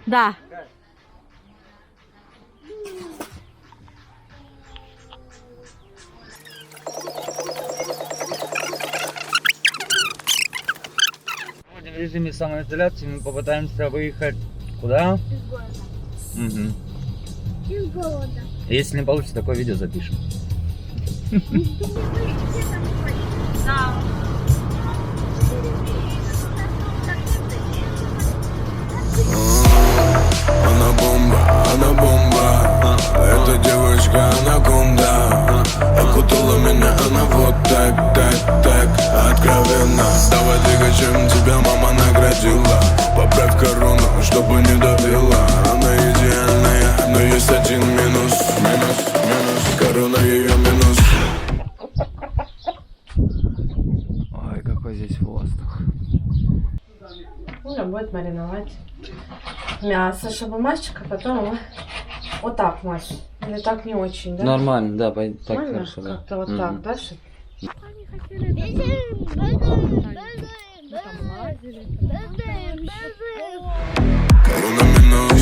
Да. В режиме самоизоляции мы попытаемся выехать куда? Из города. Угу. Из города. Если не получится, такое видео запишем. Да. Она бомба, эта девочка анаконда. Окутала меня она вот так, так, так, откровенно. Давай двигай, чем тебя мама наградила. Поправь корону, чтобы не давила. Она идеальная, но есть один минус. Корона ее минус. Ой, какой здесь воздух. Оля будет мариновать мясо, чтобы мальчика потом вот так, Маш. Или так не очень, да? Нормально, да, так Нормально? хорошо, да. Как-то вот так, да? Чтоб- Корона минус.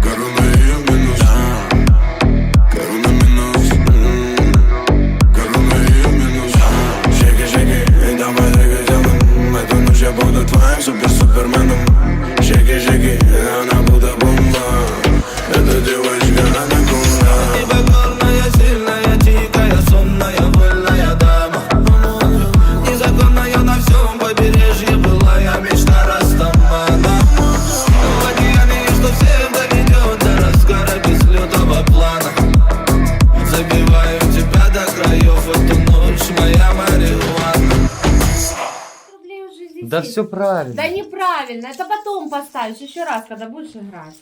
Корона ее минус. Корона минус. Корона ее минус. Шейки, шейки, давай двигай, эту ночь я буду твоим суперменом. Шейки, шейки, она будто бомба. Эта девочка анаконда. Тебя горная, сильная, дикая, сонная, вольная дама. Незаконная на всем побережье была я мечта Растамана. В океане, что всех доведет до разгара без лютого плана. Забиваю тебя до краев, эту ночь моя марихуана. Рублей уже здесь Да есть. все правильно. Да неправильно, это потом поставишь еще раз, когда будешь играть.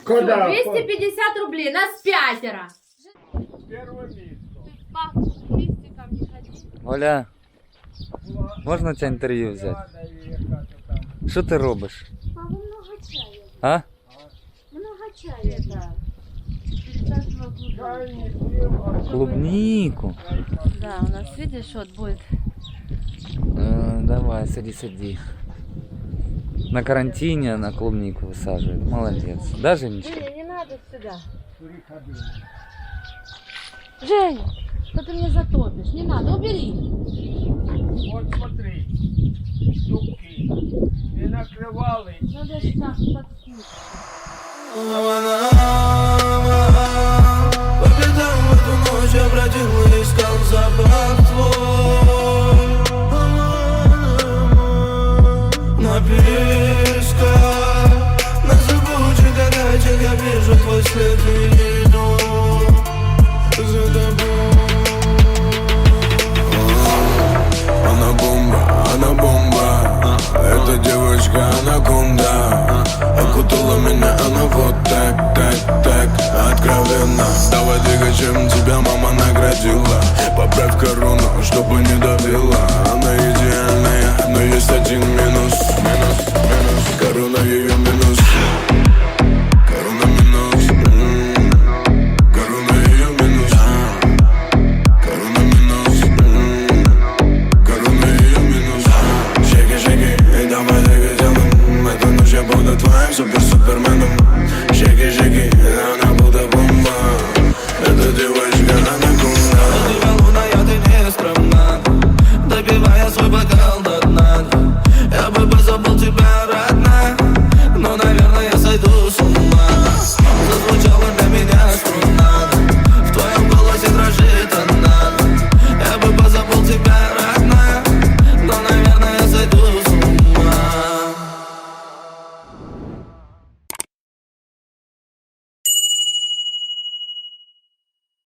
Куда? 250 рублей, нас 5. Оля, можна у тебе інтерв'ю взяти? Що ти робиш? Папа, много чая. А? Много чая. Клубнику. Да, у нас, видишь, вот будет. Давай, сади. На карантине на клубнику высаживает. Молодец. Да, Женечка? Не надо сюда. Женя, что ты мне затопишь? Не надо, убери. Вот смотри, дубки не накрывали. Надо же так подскинуть. По пятам в эту ночь я бродил и искал запах твой. На песках, на зыбучих горячек я вижу твой след и иду за тобой. Она бомба, эта девочка анаконда. Окутала меня она вот так, так, так, откровенно. Давай двигай, чем тебя мама наградила. Поправь корону, чтобы не давила. Она идеальная, но есть